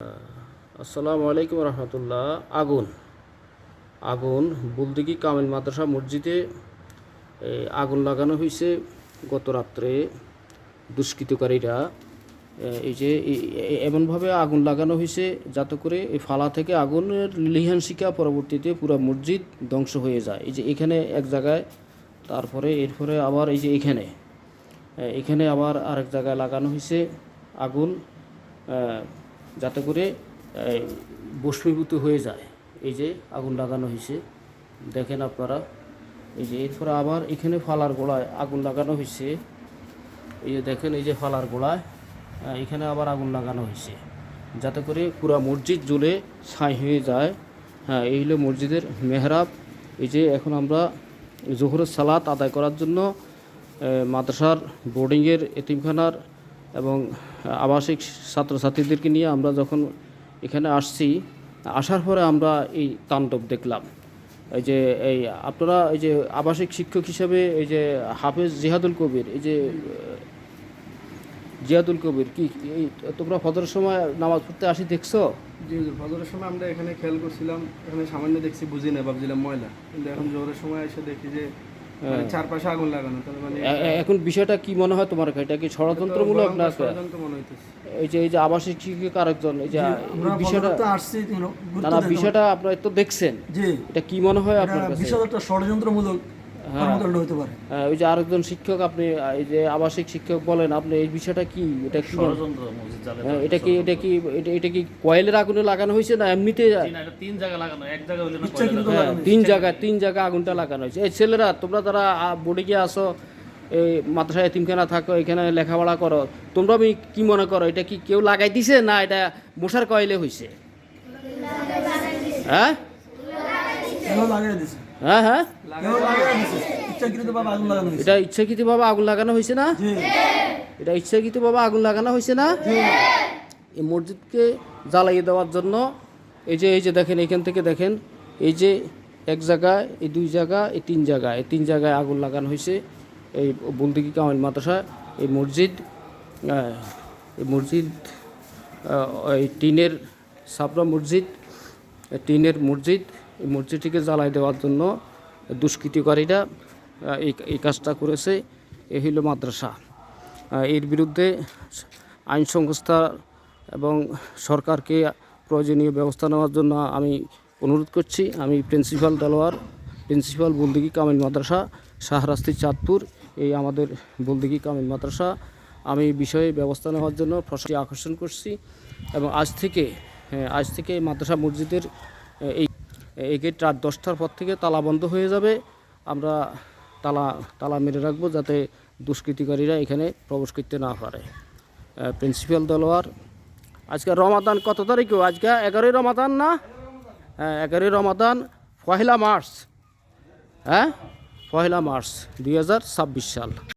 আসসালামু আলাইকুম রহমতুল্লাহ। আগুন আগুন বুলদিঘি কামিল মাদ্রাসা মসজিদে আগুন লাগানো হয়েছে গত রাত্রে। দুষ্কৃতকারীরা এই যে এমনভাবে আগুন লাগানো হয়েছে যাতে করে এই ফালা থেকে আগুনের লিহান শিকা পরবর্তীতে পুরো মসজিদ ধ্বংস হয়ে যায়। এই যে এখানে এক জায়গায়, তারপরে এরপরে আবার এই যে এখানে আবার আরেক জায়গায় লাগানো হয়েছে আগুন, যাতে করে ভস্মীভূত হয়ে যায়। এই যে আগুন লাগানো হয়েছে, দেখেন আপনারা। এই যে এরপরে আবার এখানে ফালার গোড়ায় আগুন লাগানো হয়েছে। এই যে দেখেন, এই যে ফালার গোড়ায় এখানে আবার আগুন লাগানো হয়েছে যাতে করে পুরো মসজিদ জ্বলে ছাই হয়ে যায়। হ্যাঁ, এই হলো মসজিদের মেহরাব। এই যে এখন আমরা জোহরের সালাত আদায় করার জন্য মাদ্রাসার বোর্ডিংয়ের এতিমখানার এবং আবাসিক ছাত্রছাত্রীদেরকে নিয়ে আমরা যখন এখানে আসার পরে আমরা এই তাণ্ডব দেখলাম। এই যে আপনারা এই যে আবাসিক শিক্ষক হিসেবে এই যে হাফেজ জিহাদুল কবির, এই যে জিয়াদুল কবির, কি তোমরা ফজরের সময় নামাজ পড়তে আসি দেখছো? জি জি, ফজরের সময় আমরা এখানে খেয়াল করছিলাম, এখানে সামান্য দেখছি, বুঝি না, ভাবছিলাম ময়লা, কিন্তু এখন জোহরের সময় এসে দেখি যে চারপাশে আগুন লাগানো। তার মানে এখন বিষয়টা কি মনে হয় তোমার? এটা কি ষড়যন্ত্রমূলক না? এই যে আবাসিক শিক্ষক আরেকজন, এই যে বিষয়টা বিষয়টা আপনারা তো দেখছেন, এটা কি মনে হয় আপনার কাছে? বিষয়টা ষড়যন্ত্রমূলক হতে পারে। ওই যে আরেকজন শিক্ষক, আপনি এই যে আবাসিক শিক্ষক বলেন, আপনি এই বিষয়টা কি? এটা কি ষড়যন্ত্র? এটা কি কয়েলের আগুনে লাগানো হয়েছে না এমনিতে? তিন জায়গায় লাগানো, এক জায়গায় হইলে না, তিন জায়গায় আগুনটা লাগানো হয়েছে। এই ছেলেরা, তোমরা যারা বোর্ডে গিয়ে আসো, এই মাদ্রাসায় এতিমখানা থাকো, এখানে লেখাপড়া করো, তোমরা আমি কি মনে করো, এটা কি কেউ লাগাই দিছে না এটা মশার কয়েলে হয়েছে? হ্যাঁ হ্যাঁ হ্যাঁ, এটা ইচ্ছাকৃতভাবে আগুন লাগানো হয়েছে না? এটা ইচ্ছাকৃতভাবে আগুন লাগানো হয়েছে না? এই মসজিদকে জ্বালাইয়ে দেওয়ার জন্য। এই যে দেখেন, এখান থেকে দেখেন, এই যে এক জায়গায়, এই দুই জায়গা, এই তিন জায়গায় আগুন লাগানো হয়েছে এই বুলদিঘি কামিল মাদ্রাসা। এই মসজিদ এই টিনের ছাপরা মসজিদ, এই মসজিদটিকে জ্বালাই দেওয়ার জন্য দুষ্কৃতিকারীরা এই কাজটা করেছে। এই হইল মাদ্রাসা। এর বিরুদ্ধে আইন সংস্থা এবং সরকারকে প্রয়োজনীয় ব্যবস্থা নেওয়ার জন্য আমি অনুরোধ করছি। আমি প্রিন্সিপাল বুলদিঘি কামিল মাদ্রাসা, শাহরাস্তি, চাঁদপুর, এই আমাদের বুলদিঘি কামিল মাদ্রাসা। আমি বিষয়ে ব্যবস্থা নেওয়ার জন্য প্রশাসনকে আকর্ষণ করছি এবং আজ থেকে মাদ্রাসা মসজিদের এই গেট রাত 10টার পর থেকে তালা বন্ধ হয়ে যাবে। আমরা তালা মেরে রাখবো যাতে দুষ্কৃতিকারীরা এখানে প্রবেশ করতে না পারে। প্রিন্সিপাল দেলোয়ার। আজকে রমাদান কত তারিখও? আজকে 11ই রমাদান না? হ্যাঁ, 11ই রমাদান, 1 মার্চ। হ্যাঁ, 1 মার্চ 2026 সাল।